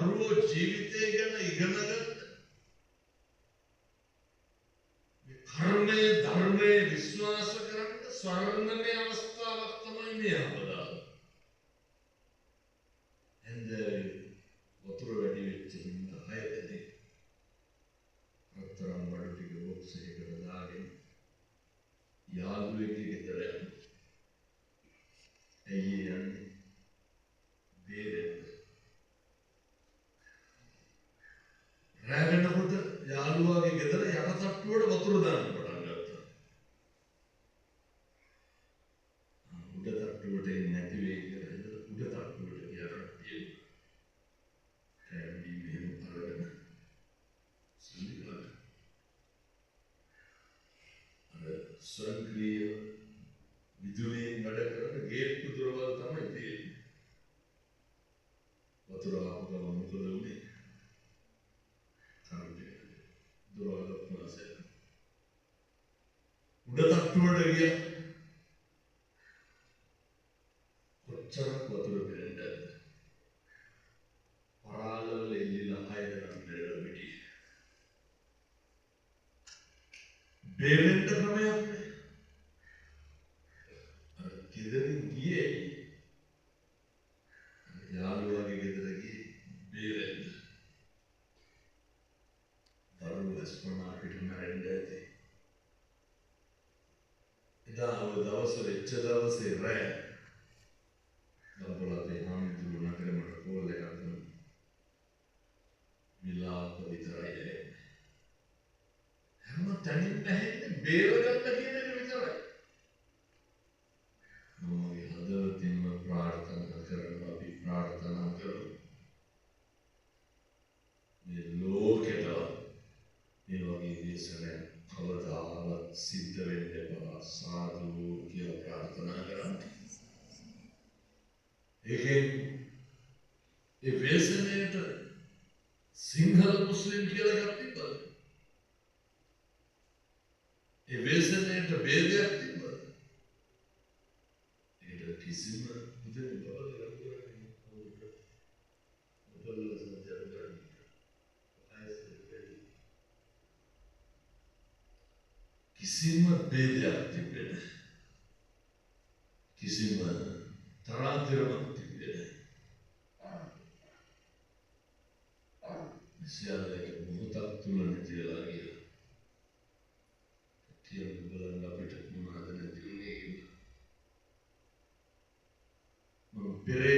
දරුවෝ ජීවිතය ගැන ඉගෙන ගන්න කර්මයේ ධර්මයේ විශ්වාස කරන්න ස්වර්ණමය අවස්ථාවක් තමයි මේ අපදාන. And වතුර වැඩි වෙච්ච හින්දා හයදෙනෙක් රත්තරන් බඩු ටික බොක්ස් එකකට දාගෙන යාළුවෙක්ගේ ගෙදර යනවා. ඇයි යන්නේ? බේරෙන්න. රෑ වෙනකොට යාළුවාගේ ගෙදර යට තට්ටුවට වතුර දාන්න පටන් ගත්තා. උඩ තට්ටුවට එන්නේ නැති වෙයි කියලා හිතලා උඩ තට්ටුවට ගියා කට්ටිය. කැම්බි මෙහෙම අරගෙන සිල්ලා. අර ස්වයංක්‍රීය විදුලියෙන් වැඩ කරන ගේට්ටු දොරවල් තමයි තියෙන්නේ. වතුර ආපු ගමන් මොකද උනේ? දොරවල් ඔක්කොමසේ උඩ තට්ටුවට ගියා. කොච්චරක් වතුර පෙරෙන්නද? පරාලවල එල්ලිලා 6 දෙනා පෙරලා පිටියේ. බේරෙන්න ක්‍රමයක් නැහැ. ගෙදරින් ගියේ යාළුවාගේ ගෙදර ගියේ බේරෙන්න. දරුවෝ ස්පර්ණා පිට මැරෙන්න ඇති. එදා දවසේ වෙච්ච දවසේ රෑ ගම්පොළේ හාමුදුරුවෝ නගරෙමට කෝල් එකක් දුන්නා. විලාප විතරයි. හැම තැනින්ම ඇහෙන්නේ බේරගන්න කියන එක විතරයි. මමගේ හදවතින්ම ප්‍රාර්ථනා කරනවා අපි ප්‍රාර්ථනා කරමු. මේ ලෝකෙට මේ වගේ දේශනයක් කවදාවත් සිද්ධ වෙන්න එපා සාදු කියලා ප්‍රාර්ථනා කරන්න. ඒකෙන් ඒ වේසනයට සිංහල මුස්ලිම් කියලා එකක් තිබ්බද? ඒ වේසනයට ભેදයක් තිබ්බද? ඒකට කිසිම දෙයක් කිසිම ભેදයක් තිබෙන්නේ නැහැ. කිසිම තරාතිරමක් තිබෙන්නේ නැහැ. සියල්ලක මොහොතක් තුල නැතිලා ගියා. කියන බලන්න අපිට මොනවද නැති උනේ කියලා. මම පෙරේ